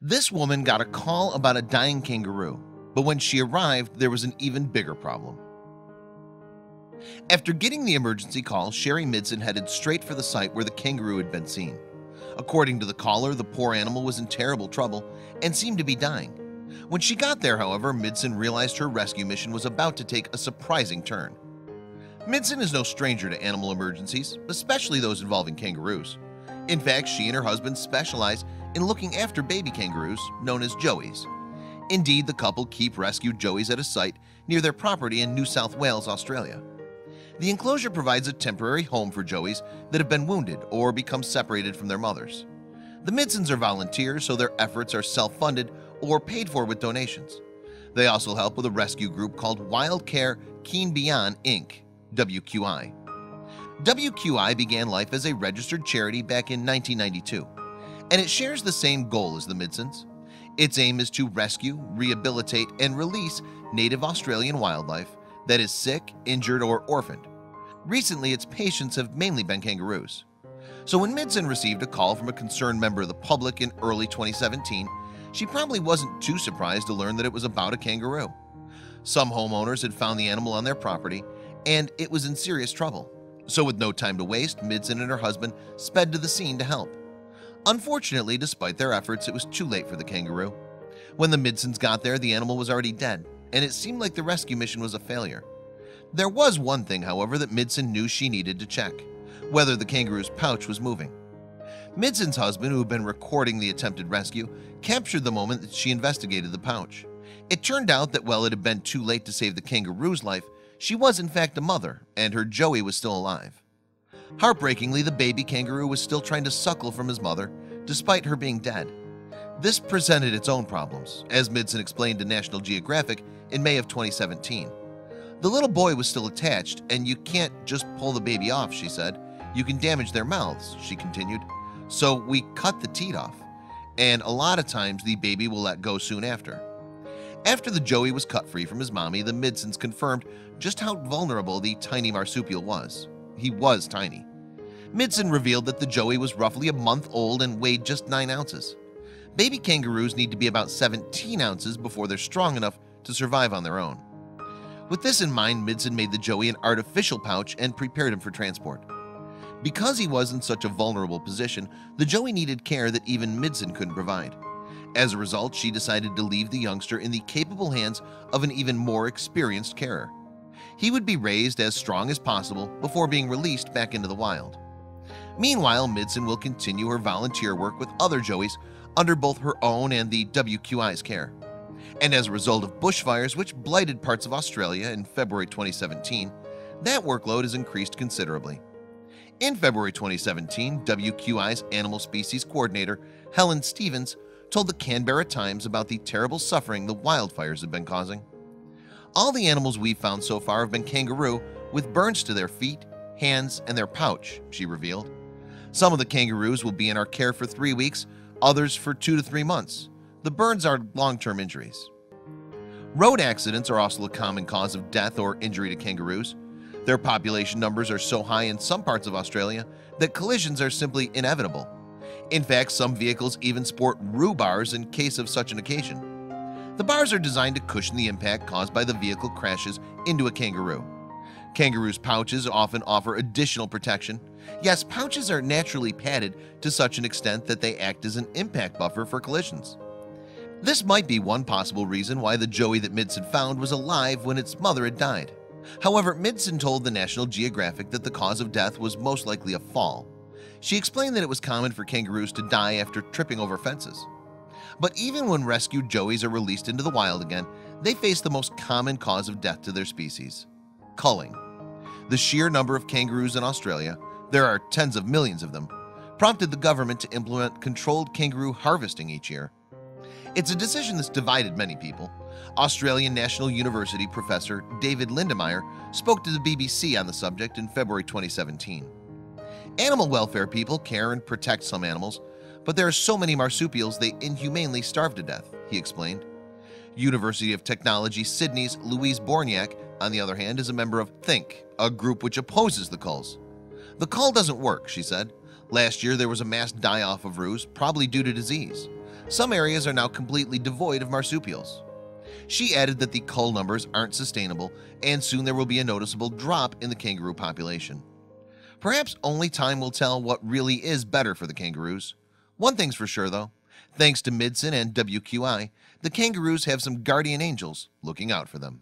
This woman got a call about a dying kangaroo, but when she arrived, there was an even bigger problem. After getting the emergency call, Sherry Midson headed straight for the site where the kangaroo had been seen. According to the caller, the poor animal was in terrible trouble and seemed to be dying. When she got there, however, Midson realized her rescue mission was about to take a surprising turn. Midson is no stranger to animal emergencies, especially those involving kangaroos. In fact, she and her husband specialize in looking after baby kangaroos known as joeys. Indeed, the couple keep rescued joeys at a site near their property in New South Wales, Australia. The enclosure provides a temporary home for joeys that have been wounded or become separated from their mothers. The Midsons are volunteers, so their efforts are self-funded or paid for with donations. They also help with a rescue group called Wild Care Keen Beyond Inc. WQI. WQI began life as a registered charity back in 1992, and it shares the same goal as the Midsons. Its aim is to rescue, rehabilitate, and release native Australian wildlife that is sick, injured, or orphaned. Recently, its patients have mainly been kangaroos. So when Midson received a call from a concerned member of the public in early 2017, she probably wasn't too surprised to learn that it was about a kangaroo. Some homeowners had found the animal on their property, and it was in serious trouble. So with no time to waste, Midson and her husband sped to the scene to help. Unfortunately, despite their efforts, it was too late for the kangaroo. When the Midsons got there, the animal was already dead, and it seemed like the rescue mission was a failure. There was one thing, however, that Midson knew she needed to check: whether the kangaroo's pouch was moving. Midson's husband, who had been recording the attempted rescue, captured the moment that she investigated the pouch. It turned out that while it had been too late to save the kangaroo's life, she was in fact a mother, and her joey was still alive. Heartbreakingly, the baby kangaroo was still trying to suckle from his mother, despite her being dead. This presented its own problems, as Midson explained to National Geographic in May of 2017. The little boy was still attached, and you can't just pull the baby off, she said. You can damage their mouths, she continued. So we cut the teat off, and a lot of times the baby will let go soon after. After the joey was cut free from his mommy, the Midsons confirmed just how vulnerable the tiny marsupial was. He was tiny. Midson revealed that the joey was roughly a month old and weighed just 9 ounces. Baby kangaroos need to be about 17 ounces before they're strong enough to survive on their own. With this in mind, Midson made the joey an artificial pouch and prepared him for transport. Because he was in such a vulnerable position, the joey needed care that even Midson couldn't provide. As a result, she decided to leave the youngster in the capable hands of an even more experienced carer. He would be raised as strong as possible before being released back into the wild. Meanwhile, Midson will continue her volunteer work with other joeys under both her own and the WQI's care. And as a result of bushfires which blighted parts of Australia in February 2017, that workload has increased considerably. In February 2017, WQI's Animal Species Coordinator, Helen Stevens, told the Canberra Times about the terrible suffering the wildfires have been causing. All the animals we've found so far have been kangaroo with burns to their feet, hands, and their pouch, she revealed. Some of the kangaroos will be in our care for 3 weeks, others for 2 to 3 months. The burns are long-term injuries. Road accidents are also a common cause of death or injury to kangaroos. Their population numbers are so high in some parts of Australia that collisions are simply inevitable. In fact, some vehicles even sport roo bars in case of such an occasion. The bars are designed to cushion the impact caused by the vehicle crashes into a kangaroo. Kangaroos' pouches often offer additional protection. Yes, pouches are naturally padded to such an extent that they act as an impact buffer for collisions. This might be one possible reason why the joey that Midson found was alive when its mother had died. However, Midson told the National Geographic that the cause of death was most likely a fall. She explained that it was common for kangaroos to die after tripping over fences. But even when rescued joeys are released into the wild again, they face the most common cause of death to their species: culling. The sheer number of kangaroos in Australia, there are tens of millions of them, prompted the government to implement controlled kangaroo harvesting each year. It's a decision that's divided many people. Australian National University professor David Lindemeyer spoke to the BBC on the subject in February 2017. Animal welfare people care and protect some animals, but there are so many marsupials they inhumanely starve to death, he explained. University of Technology Sydney's Louise Borniak, on the other hand, is a member of Think, a group which opposes the culls. The cull doesn't work, she said. Last year there was a mass die-off of roos, probably due to disease. Some areas are now completely devoid of marsupials. She added that the cull numbers aren't sustainable, and soon there will be a noticeable drop in the kangaroo population. Perhaps only time will tell what really is better for the kangaroos. One thing's for sure though, thanks to Midson and WQI, the kangaroos have some guardian angels looking out for them.